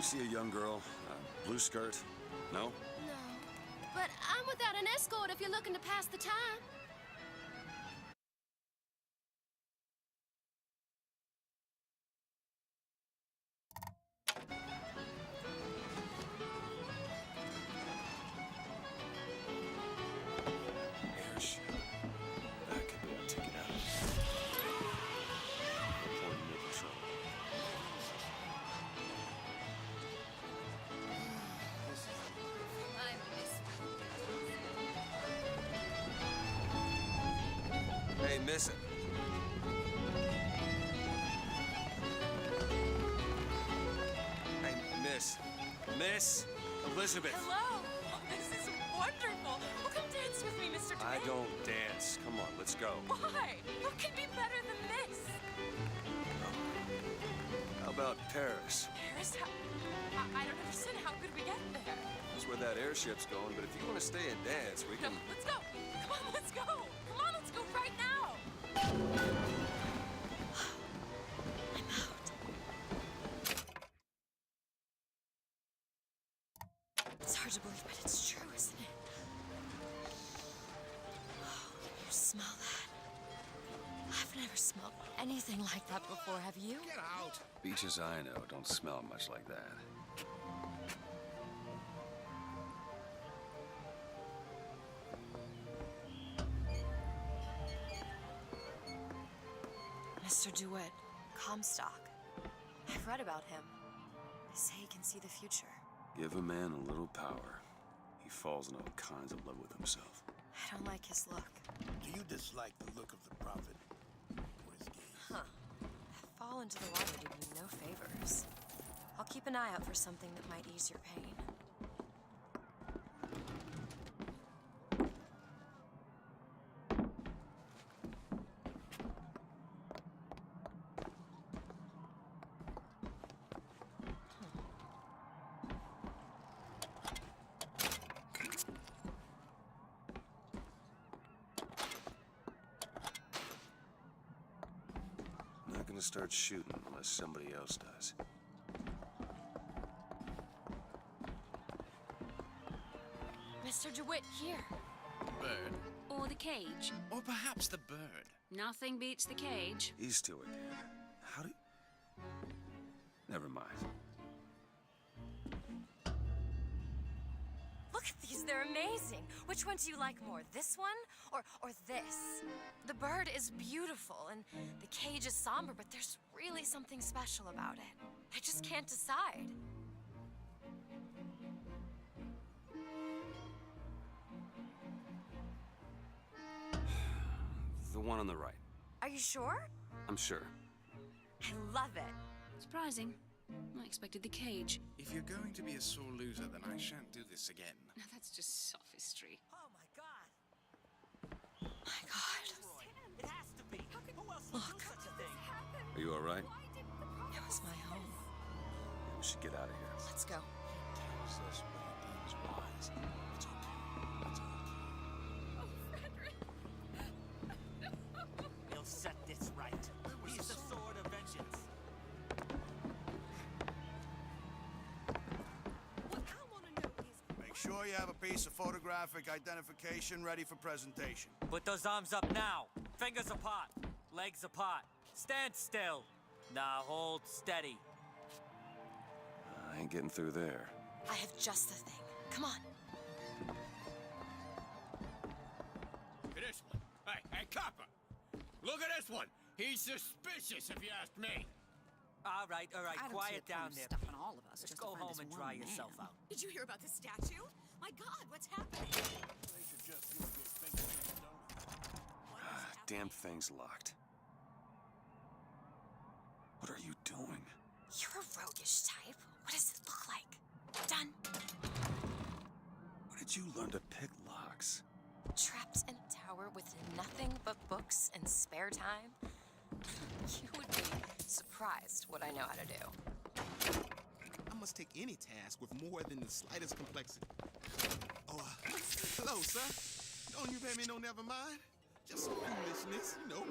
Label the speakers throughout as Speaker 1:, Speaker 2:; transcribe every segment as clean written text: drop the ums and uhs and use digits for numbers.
Speaker 1: see a young girl, blue skirt? No?
Speaker 2: No. But I'm without an escort if you're looking to pass the time.
Speaker 1: Airship. That could be a ticket out. Reporting no patrol.
Speaker 2: I miss
Speaker 1: Hey, miss it. Hey, Miss Elizabeth.
Speaker 3: Hello! Oh, this is wonderful! Well, come dance with me, Mr.
Speaker 1: I
Speaker 3: DeMay.
Speaker 1: don't dance. Come on, let's go.
Speaker 3: Why? What could be better than this?
Speaker 1: How about Paris?
Speaker 3: Paris? I don't understand. How could we get there?
Speaker 1: That's where that airship's going, but if you want to stay and dance, we
Speaker 3: No,
Speaker 1: can...
Speaker 3: let's go! Come on, let's go! Come on, let's go right now!
Speaker 2: I'm out. It's hard to believe, but it's true, isn't it? Oh, you smell that? I've never smelled anything like that before, have you?
Speaker 4: Get out!
Speaker 1: Beaches I know don't smell much like that.
Speaker 3: Mr. DeWitt, Comstock. I've read about him. They say he can see the future.
Speaker 1: Give a man a little power. He falls in all kinds of love with himself.
Speaker 3: I don't like his look.
Speaker 4: Do you dislike the look of the prophet? Or his gaze?
Speaker 3: Huh. Fall into the water did me no favors. I'll keep an eye out for something that might ease your pain.
Speaker 1: I'm not gonna start shooting unless somebody else does.
Speaker 3: Mr. DeWitt, here.
Speaker 4: Bird.
Speaker 5: Or the cage.
Speaker 4: Or perhaps the bird.
Speaker 5: Nothing beats the cage.
Speaker 1: These two again. How do... Never mind.
Speaker 3: Look at these, they're amazing. Which one do you like more, this one or this? The bird is beautiful and the cage is somber, but there's really something special about it. I just can't decide.
Speaker 1: The one on the right.
Speaker 3: Are you sure?
Speaker 1: I'm sure.
Speaker 3: I love it.
Speaker 5: Surprising. I expected the cage.
Speaker 4: If you're going to be a sore loser, then I shan't do this again.
Speaker 5: Now that's just sophistry.
Speaker 6: Oh my God!
Speaker 3: My God.
Speaker 6: It has to be. Who else would do such a thing?
Speaker 1: Are you all right?
Speaker 3: It was my home.
Speaker 1: We should get out of here.
Speaker 3: Let's go.
Speaker 4: Tells us what he deems wise. It's okay. It's okay.
Speaker 6: We'll set this right. He's the sword of vengeance.
Speaker 7: What I want to know is...
Speaker 8: Make sure you have a piece of photographic identification ready for presentation.
Speaker 6: Put those arms up now. Fingers apart. Legs apart. Stand still. Now hold steady.
Speaker 1: I ain't getting through there.
Speaker 3: I have just the thing. Come on.
Speaker 9: Look at this one. Hey, copper! Look at this one! He's suspicious, if you ask me.
Speaker 6: All right, quiet down there.
Speaker 7: Stuff on all of us.
Speaker 6: Just go home and dry yourself out.
Speaker 7: Did you hear about the statue? My God, what's happening?
Speaker 8: They should just use their fingerprints, don't they?
Speaker 1: Damn thing's locked. What are you doing?
Speaker 3: You're a roguish type. What does it look like? Done.
Speaker 1: Where did you learn to pick locks?
Speaker 3: Trapped in a tower with nothing but books and spare time? You would be surprised what I know how to do.
Speaker 4: I must take any task with more than the slightest complexity. Oh, hello, sir. Don't you pay me no never mind? Just some foolishness, you know.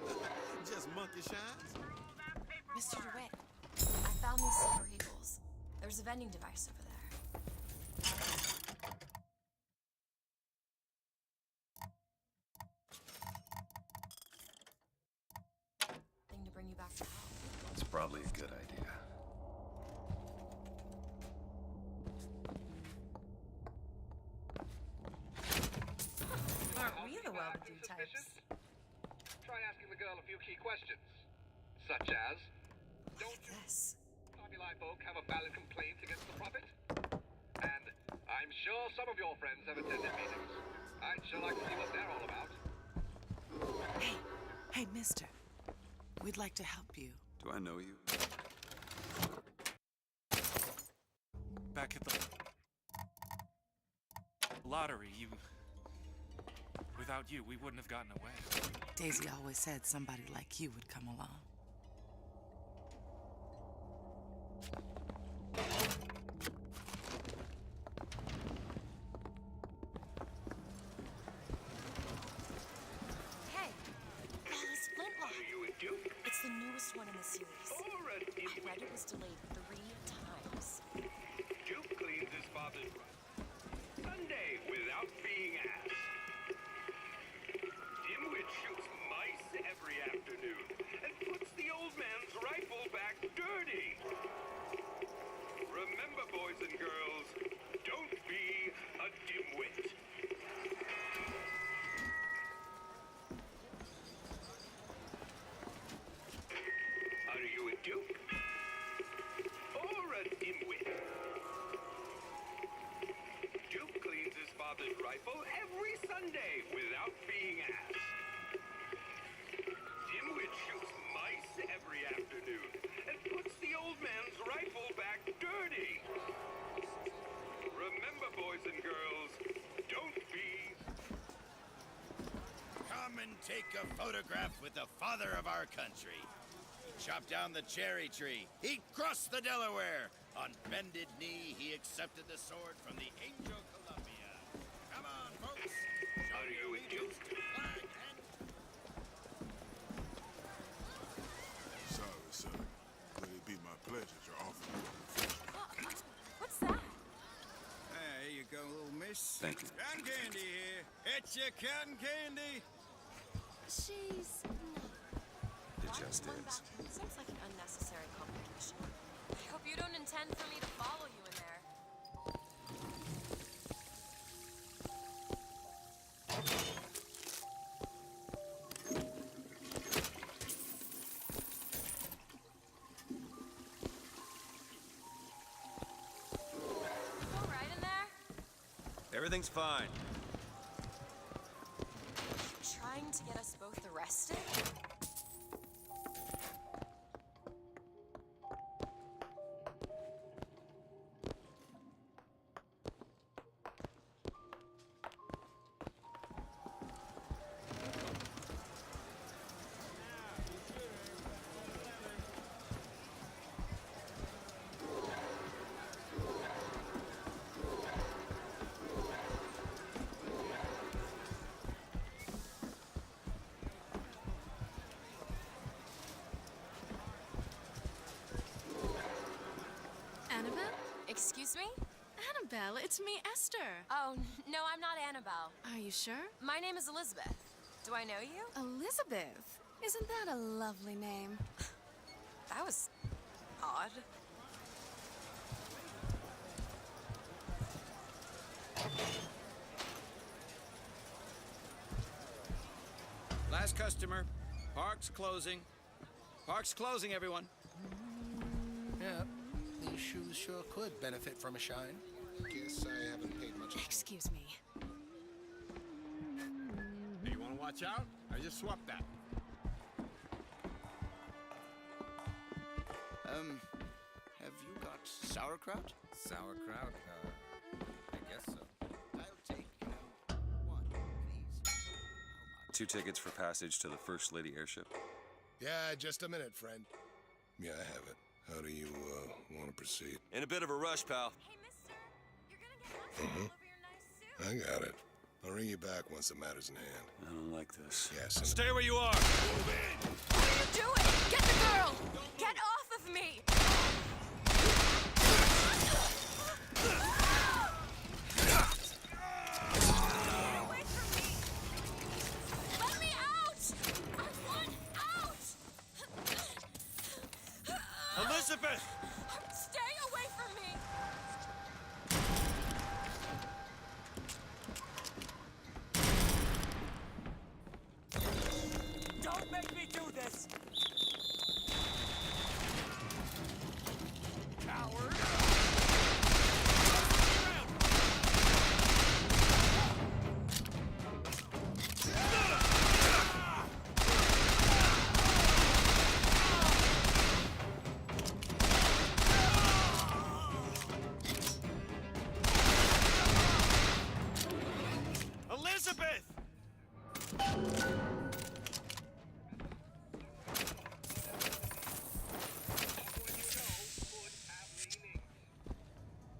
Speaker 4: Just monkey shines.
Speaker 3: Mr. DeWitt, I found these silver eagles. There's a vending device over there. Thing to bring you back to health.
Speaker 1: It's probably a good idea.
Speaker 2: Aren't we the well-to-do types?
Speaker 10: Try asking the girl a few key questions, such as, don't
Speaker 2: This.
Speaker 10: Army Life folk have a valid complaint against the Prophet? And I'm sure some of your friends have attended meetings. I'd sure like to see what they're all about.
Speaker 11: Hey, mister. We'd like to help you.
Speaker 1: Do I know you?
Speaker 12: Back at the lottery, without you, we wouldn't have gotten away.
Speaker 11: Daisy always said somebody like you would come along.
Speaker 3: Hey, Alice Flintlock. It's the newest one in the series. I read it was delayed 3 times.
Speaker 10: Duke cleans his father's Sunday without being asked. Dimwit shoots mice every afternoon and puts the old man's rifle back dirty. Remember, boys and girls, don't be a dimwit. Are you a duke? Or a dimwit? Duke cleans his father's rifle every Sunday without being asked. Dimwit shoots mice every afternoon and puts the old man's rifle back dirty. Remember, boys and girls, don't be...
Speaker 9: Come and take a photograph with the father of our country. He chopped down the cherry tree. He crossed the Delaware. On bended knee, he accepted the sword from the Angel Columbia. Come on, folks. Show
Speaker 10: Are you a
Speaker 9: allegiance
Speaker 10: duke?
Speaker 9: to the flag and...
Speaker 8: Sorry, sir. But it'd be my pleasure to offer you an official.
Speaker 3: What's that?
Speaker 9: There you go, little miss.
Speaker 1: Thank you.
Speaker 9: Cotton candy here. It's your cotton candy.
Speaker 3: She's
Speaker 1: It just
Speaker 3: one
Speaker 1: is.
Speaker 3: bathroom seems like an unnecessary complication. I hope you don't intend for me to follow you in there. Go right in there.
Speaker 6: Everything's fine.
Speaker 3: Trying to get us both arrested?
Speaker 5: Annabelle?
Speaker 3: Excuse me?
Speaker 5: Annabelle, it's me, Esther.
Speaker 3: Oh, no, I'm not Annabelle.
Speaker 5: Are you sure?
Speaker 3: My name is Elizabeth. Do I know you?
Speaker 5: Elizabeth. Isn't that a lovely name?
Speaker 3: That was odd.
Speaker 9: Last customer. Park's closing. Park's closing, everyone.
Speaker 13: Yeah, these shoes sure could benefit from a shine.
Speaker 4: Guess I haven't paid much.
Speaker 5: Excuse me.
Speaker 9: Hey, you want to watch out? I just swapped that.
Speaker 13: Have you got sauerkraut?
Speaker 9: Sauerkraut? I guess so.
Speaker 13: I'll take one, please.
Speaker 1: 2 tickets for passage to the First Lady airship.
Speaker 8: Yeah, just a minute, friend. Yeah, I have it. How do you, want to proceed?
Speaker 6: In a bit of a rush, pal.
Speaker 3: Hey, mister, you're gonna get mustard all over your nice suit.
Speaker 8: I got it. I'll ring you back once the matter's in hand.
Speaker 1: I don't like this.
Speaker 8: Yes.
Speaker 6: Stay where you are.
Speaker 8: Move in!
Speaker 3: What are you doing? Get the girl! Get off of me! Away from me! Let me out! I want out!
Speaker 6: Elizabeth!
Speaker 3: Stay away from me!
Speaker 6: Don't make me do this! Coward! Elizabeth!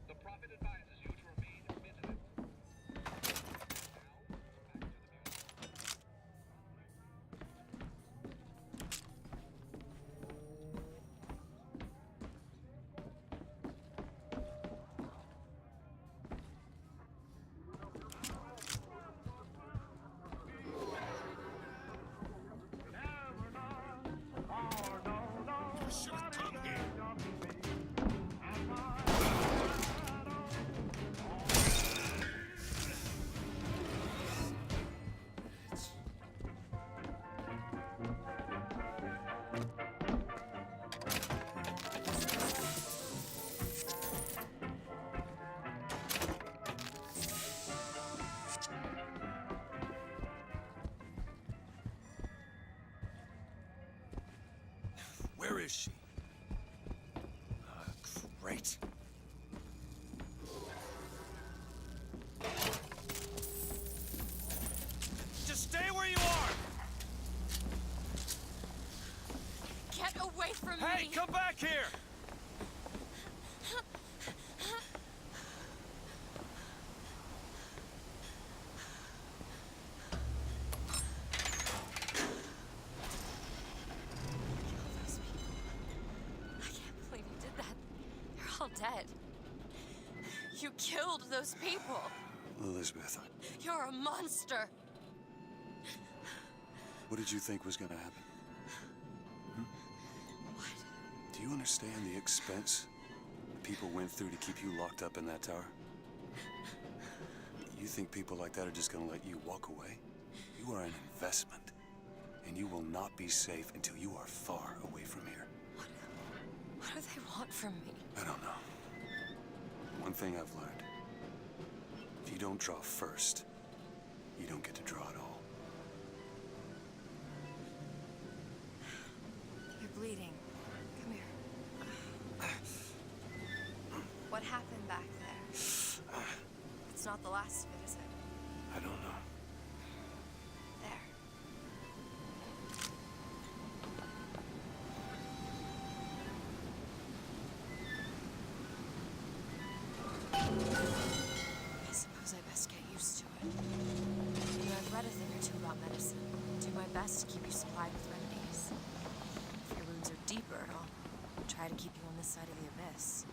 Speaker 10: The Prophet advises you to remain vigilant.
Speaker 1: Where is she? Great.
Speaker 6: Just stay where you are!
Speaker 3: Get away from me!
Speaker 6: Hey, come back here!
Speaker 3: I can't believe you did that. They're all dead. You killed those people.
Speaker 1: Elizabeth,
Speaker 3: You're a monster.
Speaker 1: what did you think was gonna happen?
Speaker 3: What?
Speaker 1: Do you understand the expense people went through to keep you locked up in that tower? You think people like that are just gonna let you walk away? You are an investment, and you will not be safe until you are far away from here.
Speaker 3: What do they want from me?
Speaker 1: I don't know. One thing I've learned. If you don't draw first, you don't get to draw at all.
Speaker 3: You're bleeding. Come here. What happened back there? It's not the last of it, is it?
Speaker 1: I don't know.
Speaker 3: There. I suppose I best get used to it. You know, I've read a thing or two about medicine. Do my best to keep you supplied with remedies. If your wounds are deeper, I'll try to keep you on this side of the abyss.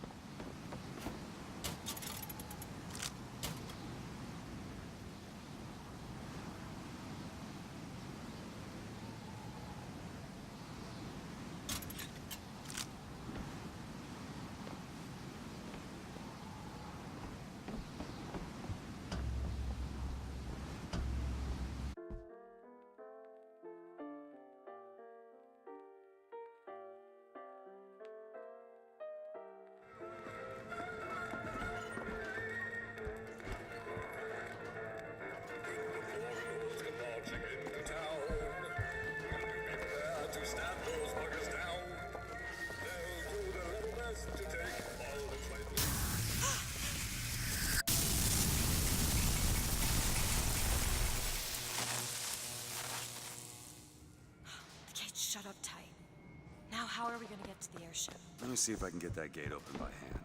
Speaker 3: The gate's shut up tight. Now how are we gonna get to the airship?
Speaker 1: Let me see if I can get that gate open by hand.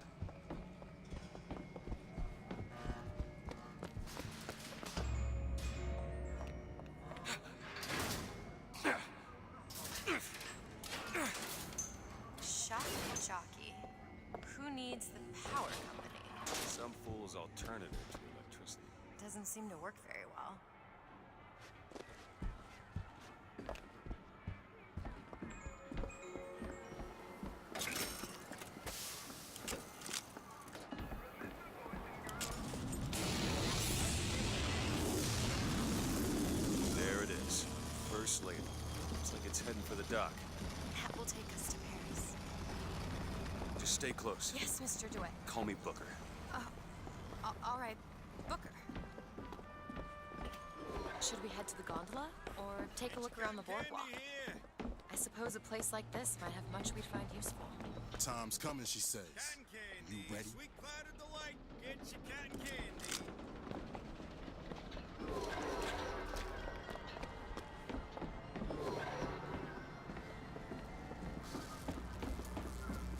Speaker 3: Shocky jockey. Who needs the power company?
Speaker 1: Some fool's alternative to electricity.
Speaker 3: Doesn't seem to work very well.
Speaker 1: There it is. First lady. Looks like it's heading for the dock.
Speaker 3: That will take us to Paris.
Speaker 1: Just stay close.
Speaker 3: Yes, Mr. DeWitt.
Speaker 1: Call me Booker.
Speaker 3: All right, Booker. Should we head to the gondola or take a look around the boardwalk? I suppose a place like this might have much we'd find useful.
Speaker 4: Time's coming, she says. You ready?
Speaker 9: Sweet cloud of delight, get your cotton candy.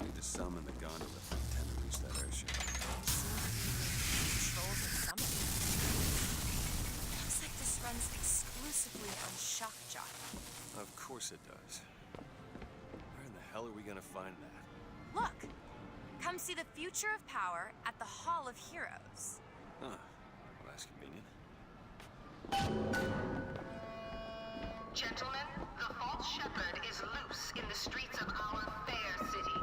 Speaker 1: Need to summon the gondola for 10 to reach that airship.
Speaker 3: Controls or something. Looks like this runs exclusively on shock jockey.
Speaker 1: Of course it does. Where in the hell are we gonna find that?
Speaker 3: Look! Come see the future of power at the Hall of Heroes.
Speaker 1: Huh. Well, that's convenient.
Speaker 14: Gentlemen, the false shepherd is loose in the streets of our fair city.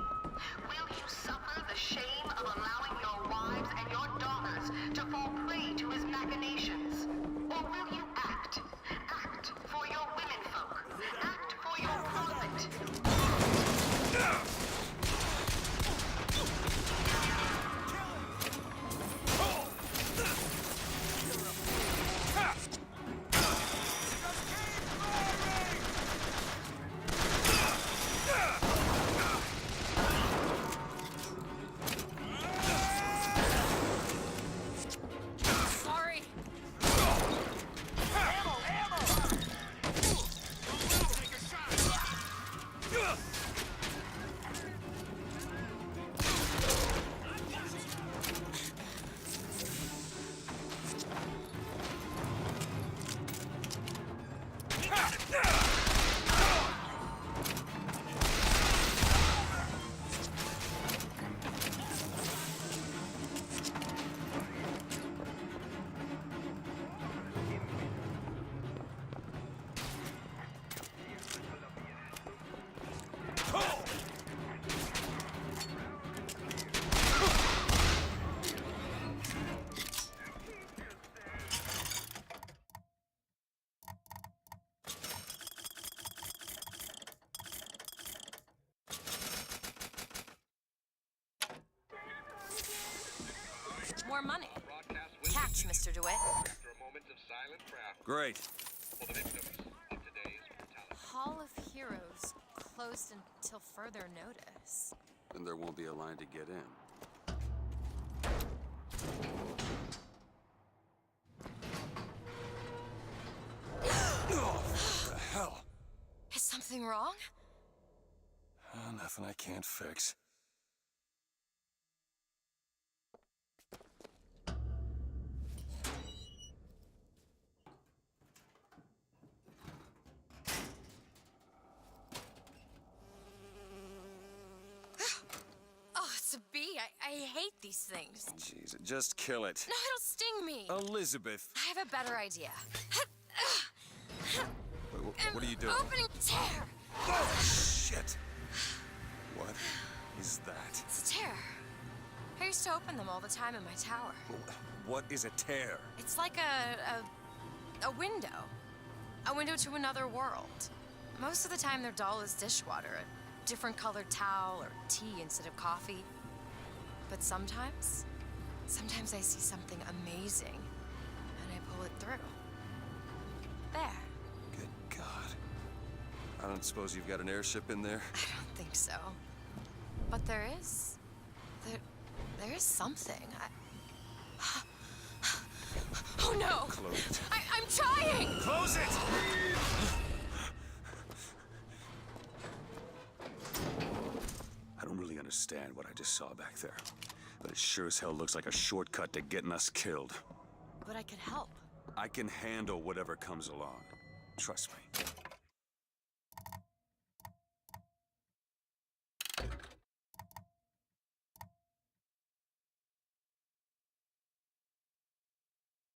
Speaker 14: Will you suffer the shame of allowing your wives and your daughters to fall prey to his machinations? Or will you act? Act for your womenfolk. Act for your prophet.
Speaker 3: Sorry. More money. Catch, Mr. DeWitt.
Speaker 10: After a moment of silent prayer
Speaker 1: Great.
Speaker 10: for the victims of today's brutality.
Speaker 3: Hall of Heroes closed until further notice.
Speaker 1: Then there won't be a line to get in. Oh, what the hell?
Speaker 3: Is something wrong?
Speaker 1: Nothing I can't fix.
Speaker 3: Oh, it's a bee. I hate these things.
Speaker 1: Jeez, just kill it.
Speaker 3: No, it'll sting me.
Speaker 1: Elizabeth.
Speaker 3: I have a better idea.
Speaker 1: What are you doing?
Speaker 3: Opening tear.
Speaker 1: Oh, shit. What is that?
Speaker 3: It's a tear. I used to open them all the time in my tower.
Speaker 1: What is a tear?
Speaker 3: It's like a window. A window to another world. Most of the time they're dull as dishwater, a different colored towel or tea instead of coffee. But sometimes I see something amazing and I pull it through. There.
Speaker 1: Good God. I don't suppose you've got an airship in there?
Speaker 3: I don't think so. But there is. There is something. Oh no!
Speaker 1: Close it.
Speaker 3: I'm trying!
Speaker 1: Close it! I don't really understand what I just saw back there. But it sure as hell looks like a shortcut to getting us killed.
Speaker 3: But I could help.
Speaker 1: I can handle whatever comes along. Trust me.